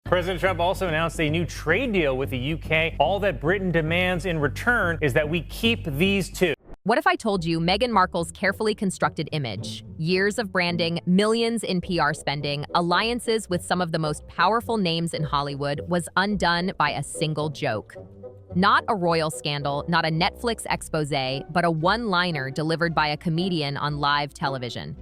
President Trump also announced a new trade deal with the UK. All that Britain demands in return is that we keep these two. What if I told you Meghan Markle's carefully constructed image, years of branding, millions in PR spending, alliances with some of the most powerful names in Hollywood was undone by a single joke? Not a royal scandal, not a Netflix expose, but a one-liner delivered by a comedian on live television.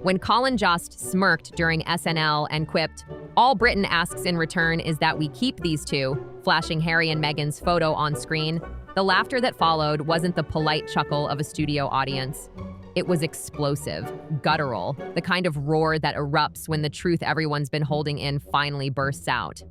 When Colin Jost smirked during SNL and quipped, "All Britain asks in return is that we keep these two," flashing Harry and Meghan's photo on screen, the laughter that followed wasn't the polite chuckle of a studio audience. It was explosive, guttural, the kind of roar that erupts when the truth everyone's been holding in finally bursts out.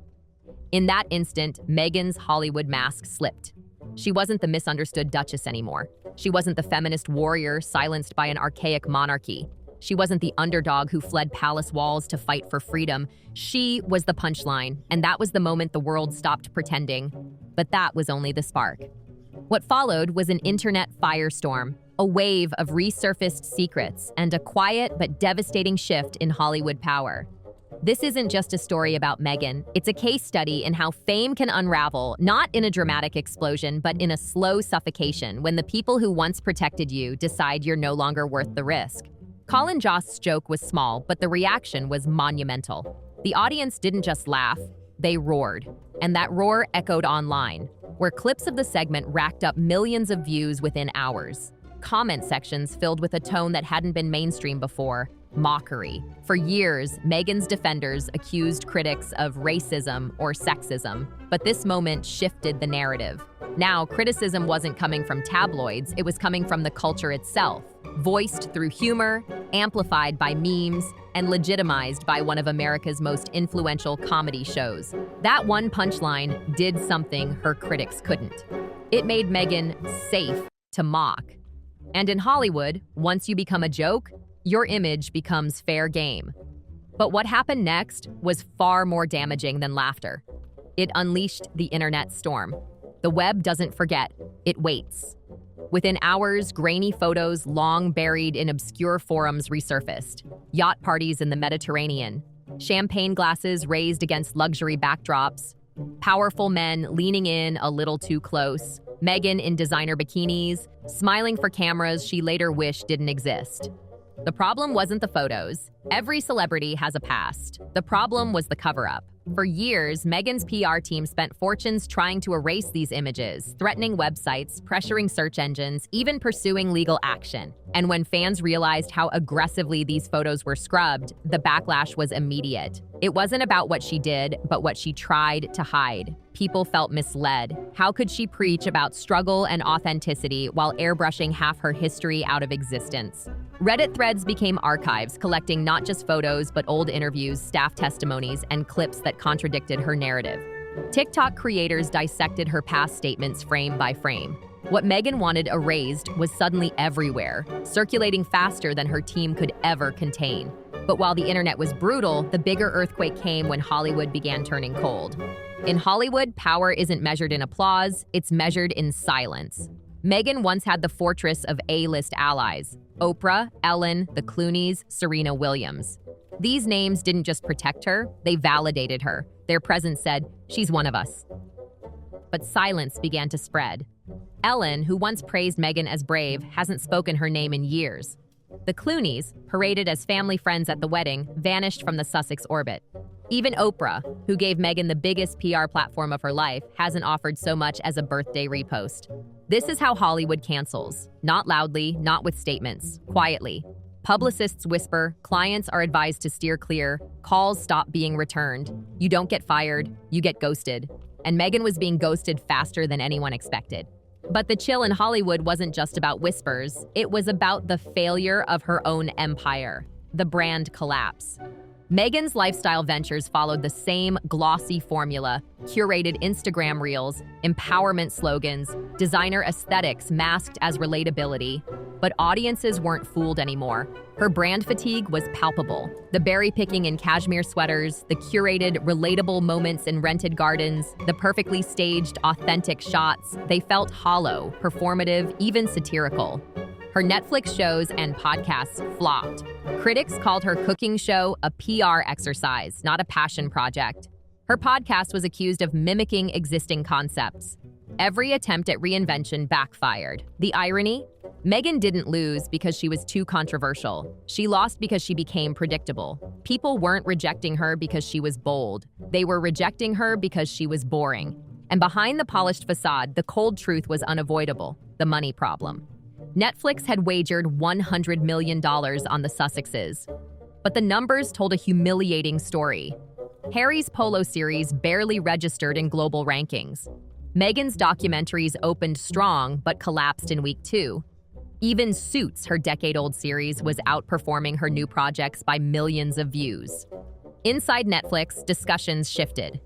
In that instant, Meghan's Hollywood mask slipped. She wasn't the misunderstood Duchess anymore. She wasn't the feminist warrior silenced by an archaic monarchy. She wasn't the underdog who fled palace walls to fight for freedom. She was the punchline, and that was the moment the world stopped pretending. But that was only the spark. What followed was an internet firestorm, a wave of resurfaced secrets, and a quiet but devastating shift in Hollywood power. This isn't just a story about Meghan. It's a case study in how fame can unravel, not in a dramatic explosion, but in a slow suffocation when the people who once protected you decide you're no longer worth the risk. Colin Jost's joke was small, but the reaction was monumental. The audience didn't just laugh, they roared. And that roar echoed online, where clips of the segment racked up millions of views within hours. Comment sections filled with a tone that hadn't been mainstream before, mockery. For years, Meghan's defenders accused critics of racism or sexism, but this moment shifted the narrative. Now, criticism wasn't coming from tabloids, it was coming from the culture itself, voiced through humor, amplified by memes, and legitimized by one of America's most influential comedy shows. That one punchline did something her critics couldn't. It made Meghan safe to mock. And in Hollywood, once you become a joke, your image becomes fair game. But what happened next was far more damaging than laughter. It unleashed the internet storm. The web doesn't forget, it waits. Within hours, grainy photos long buried in obscure forums resurfaced. Yacht parties in the Mediterranean, champagne glasses raised against luxury backdrops, powerful men leaning in a little too close, Meghan in designer bikinis, smiling for cameras she later wished didn't exist. The problem wasn't the photos. Every celebrity has a past. The problem was the cover-up. For years, Meghan's PR team spent fortunes trying to erase these images, threatening websites, pressuring search engines, even pursuing legal action. And when fans realized how aggressively these photos were scrubbed, the backlash was immediate. It wasn't about what she did, but what she tried to hide. People felt misled. How could she preach about struggle and authenticity while airbrushing half her history out of existence? Reddit threads became archives, collecting not just photos, but old interviews, staff testimonies, and clips that contradicted her narrative. TikTok creators dissected her past statements frame by frame. What Meghan wanted erased was suddenly everywhere, circulating faster than her team could ever contain. But while the internet was brutal, the bigger earthquake came when Hollywood began turning cold. In Hollywood, power isn't measured in applause, it's measured in silence. Meghan once had the fortress of A-list allies: Oprah, Ellen, the Clooneys, Serena Williams. These names didn't just protect her, they validated her. Their presence said, "She's one of us." But silence began to spread. Ellen, who once praised Meghan as brave, hasn't spoken her name in years. The Clooneys, paraded as family friends at the wedding, vanished from the Sussex orbit. Even Oprah, who gave Meghan the biggest PR platform of her life, hasn't offered so much as a birthday repost. This is how Hollywood cancels. Not loudly, not with statements, quietly. Publicists whisper, clients are advised to steer clear, calls stop being returned. You don't get fired, you get ghosted. And Meghan was being ghosted faster than anyone expected. But the chill in Hollywood wasn't just about whispers, it was about the failure of her own empire, the brand collapse. Meghan's lifestyle ventures followed the same glossy formula: curated Instagram reels, empowerment slogans, designer aesthetics masked as relatability. But audiences weren't fooled anymore. Her brand fatigue was palpable. The berry-picking in cashmere sweaters, the curated, relatable moments in rented gardens, the perfectly staged, authentic shots, they felt hollow, performative, even satirical. Her Netflix shows and podcasts flopped. Critics called her cooking show a PR exercise, not a passion project. Her podcast was accused of mimicking existing concepts. Every attempt at reinvention backfired. The irony? Meghan didn't lose because she was too controversial. She lost because she became predictable. People weren't rejecting her because she was bold. They were rejecting her because she was boring. And behind the polished facade, the cold truth was unavoidable: the money problem. Netflix had wagered $100 million on the Sussexes. But the numbers told a humiliating story. Harry's polo series barely registered in global rankings. Meghan's documentaries opened strong but collapsed in week 2. Even Suits, her decade-old series, was outperforming her new projects by millions of views. Inside Netflix, discussions shifted.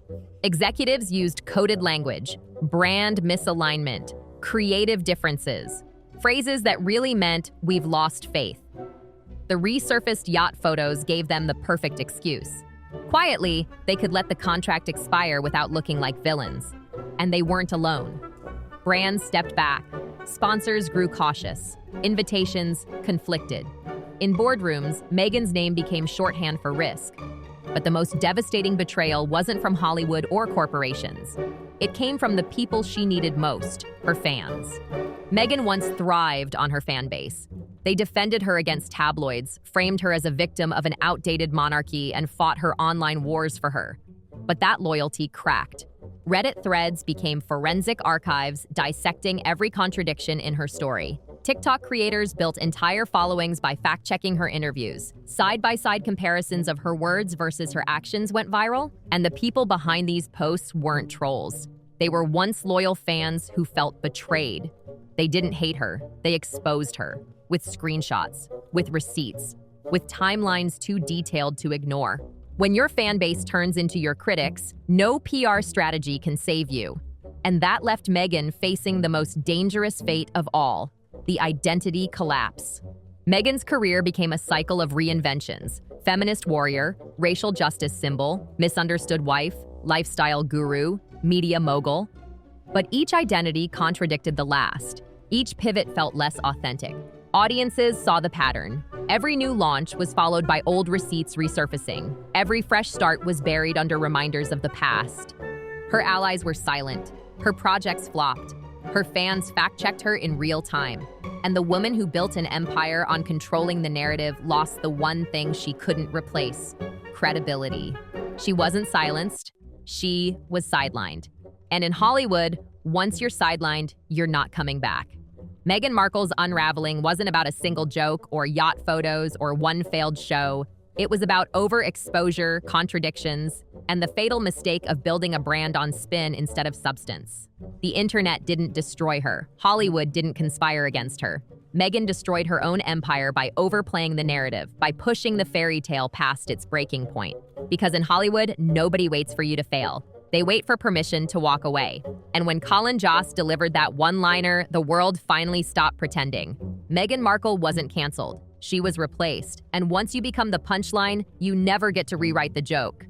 Executives used coded language, brand misalignment, creative differences, phrases that really meant "we've lost faith." The resurfaced yacht photos gave them the perfect excuse. Quietly, they could let the contract expire without looking like villains. And they weren't alone. Brands stepped back. Sponsors grew cautious. Invitations conflicted. In boardrooms, Meghan's name became shorthand for risk. But the most devastating betrayal wasn't from Hollywood or corporations. It came from the people she needed most, her fans. Meghan once thrived on her fan base. They defended her against tabloids, framed her as a victim of an outdated monarchy, and fought her online wars for her. But that loyalty cracked. Reddit threads became forensic archives, dissecting every contradiction in her story. TikTok creators built entire followings by fact-checking her interviews. Side-by-side comparisons of her words versus her actions went viral, and the people behind these posts weren't trolls. They were once loyal fans who felt betrayed. They didn't hate her, they exposed her, with screenshots, with receipts, with timelines too detailed to ignore. When your fan base turns into your critics, no PR strategy can save you. And that left Meghan facing the most dangerous fate of all: the identity collapse. Meghan's career became a cycle of reinventions: feminist warrior, racial justice symbol, misunderstood wife, lifestyle guru, media mogul. But each identity contradicted the last. Each pivot felt less authentic. Audiences saw the pattern. Every new launch was followed by old receipts resurfacing. Every fresh start was buried under reminders of the past. Her allies were silent. Her projects flopped. Her fans fact-checked her in real time. And the woman who built an empire on controlling the narrative lost the one thing she couldn't replace: credibility. She wasn't silenced. She was sidelined. And in Hollywood, once you're sidelined, you're not coming back. Meghan Markle's unraveling wasn't about a single joke or yacht photos or one failed show. It was about overexposure, contradictions, and the fatal mistake of building a brand on spin instead of substance. The internet didn't destroy her. Hollywood didn't conspire against her. Meghan destroyed her own empire by overplaying the narrative, by pushing the fairy tale past its breaking point. Because in Hollywood, nobody waits for you to fail. They wait for permission to walk away. And when Colin Jost delivered that one-liner, the world finally stopped pretending. Meghan Markle wasn't canceled. She was replaced. And once you become the punchline, you never get to rewrite the joke.